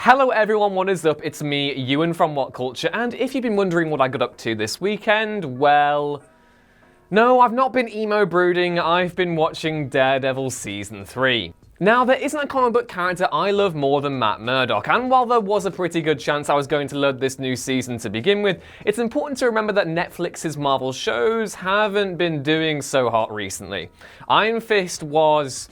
Hello everyone, what is up? It's me, Ewan from What Culture, and if you've been wondering what I got up to this weekend, well... no, I've not been emo brooding, I've been watching Daredevil Season 3. Now, there isn't a comic book character I love more than Matt Murdock, and while there was a pretty good chance I was going to love this new season to begin with, it's important to remember that Netflix's Marvel shows haven't been doing so hot recently. Iron Fist was...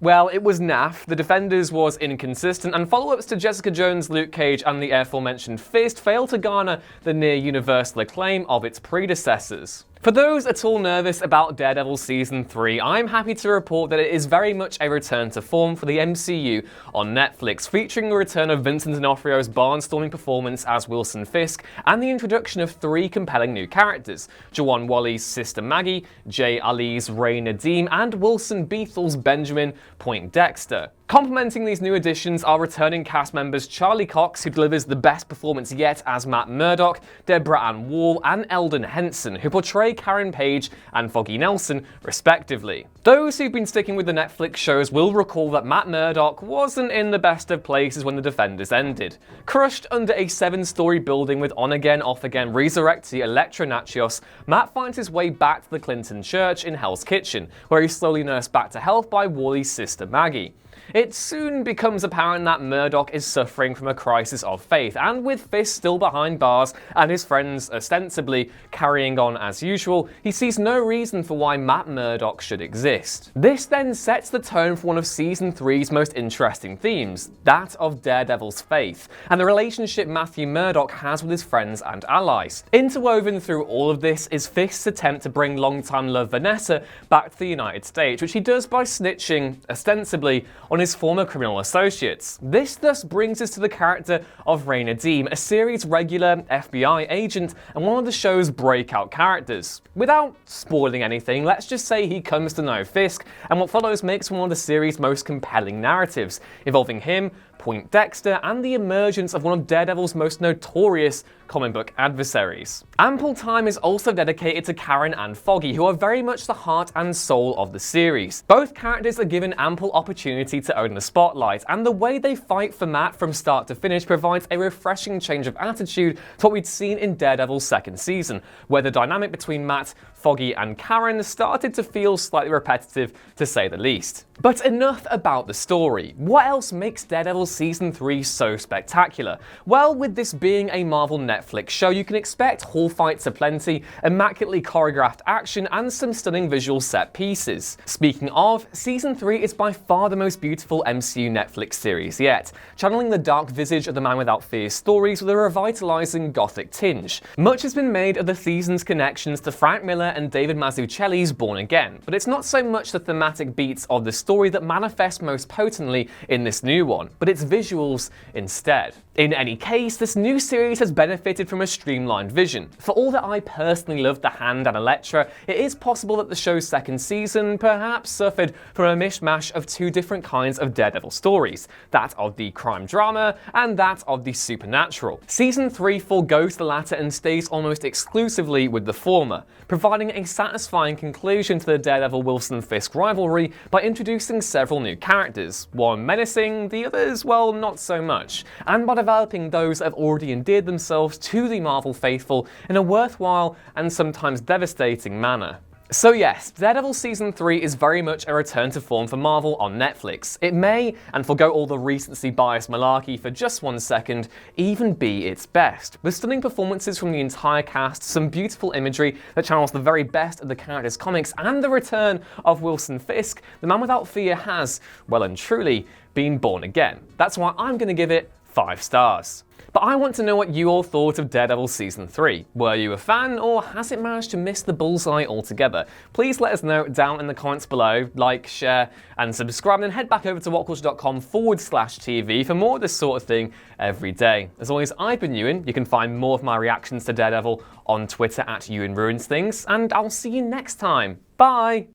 well, it was naff, The Defenders was inconsistent, and follow-ups to Jessica Jones, Luke Cage, and the aforementioned Fist failed to garner the near-universal acclaim of its predecessors. For those at all nervous about Daredevil Season 3, I'm happy to report that it is very much a return to form for the MCU on Netflix, featuring the return of Vincent D'Onofrio's barnstorming performance as Wilson Fisk, and the introduction of three compelling new characters: Jawan Wally's sister Maggie, Jay Ali's Ray Nadeem, and Wilson Beetle's Benjamin Poindexter. Complementing these new additions are returning cast members Charlie Cox, who delivers the best performance yet as Matt Murdock, Deborah Ann Wall, and Eldon Henson, who portray Karen Page and Foggy Nelson, respectively. Those who've been sticking with the Netflix shows will recall that Matt Murdock wasn't in the best of places when The Defenders ended. Crushed under a 7-story building with on-again, off-again resurrectee Elektra Natchios, Matt finds his way back to the Clinton Church in Hell's Kitchen, where he's slowly nursed back to health by Wally's sister Maggie. It soon becomes apparent that Murdock is suffering from a crisis of faith, and with Fist still behind bars and his friends ostensibly carrying on as usual, he sees no reason for why Matt Murdock should exist. This then sets the tone for one of Season 3's most interesting themes, that of Daredevil's faith, and the relationship Matthew Murdock has with his friends and allies. Interwoven through all of this is Fist's attempt to bring longtime love Vanessa back to the United States, which he does by snitching, ostensibly, on his former criminal associates. This thus brings us to the character of Ray Nadeem, a series regular, FBI agent, and one of the show's breakout characters. Without spoiling anything, let's just say he comes to know Fisk, and what follows makes one of the series' most compelling narratives, involving him, Poindexter, and the emergence of one of Daredevil's most notorious comic book adversaries. Ample time is also dedicated to Karen and Foggy, who are very much the heart and soul of the series. Both characters are given ample opportunity to own the spotlight, and the way they fight for Matt from start to finish provides a refreshing change of attitude to what we'd seen in Daredevil's second season, where the dynamic between Matt, Foggy, and Karen started to feel slightly repetitive, to say the least. But enough about the story. What else makes Daredevil Season 3 so spectacular? Well, with this being a Marvel Netflix show, you can expect hall fights aplenty, immaculately choreographed action, and some stunning visual set pieces. Speaking of, Season 3 is by far the most beautiful MCU Netflix series yet, channeling the dark visage of the Man Without Fear's stories with a revitalizing gothic tinge. Much has been made of the season's connections to Frank Miller and David Mazzucchelli's Born Again, but it's not so much the thematic beats of the story that manifest most potently in this new one, but its visuals instead. In any case, this new series has benefited from a streamlined vision. For all that I personally loved the Hand and Elektra, it is possible that the show's second season perhaps suffered from a mishmash of two different kinds of Daredevil stories, that of the crime drama and that of the supernatural. Season 3 forgoes the latter and stays almost exclusively with the former, providing a satisfying conclusion to the Daredevil-Wilson Fisk rivalry by introducing several new characters, one menacing, the others, well, not so much, and by developing those that have already endeared themselves to the Marvel faithful in a worthwhile and sometimes devastating manner. So yes, Daredevil Season 3 is very much a return to form for Marvel on Netflix. It may, and forgo all the recency bias malarkey for just 1 second, even be its best. With stunning performances from the entire cast, some beautiful imagery that channels the very best of the character's comics, and the return of Wilson Fisk, the Man Without Fear has, well and truly, been born again. That's why I'm going to give it 5 stars. But I want to know what you all thought of Daredevil Season 3. Were you a fan, or has it managed to miss the bullseye altogether? Please let us know down in the comments below, like, share, and subscribe, and then head back over to whatculture.com/TV for more of this sort of thing every day. As always, I've been Ewan. You can find more of my reactions to Daredevil on Twitter @EwanRuinsThings, and I'll see you next time. Bye!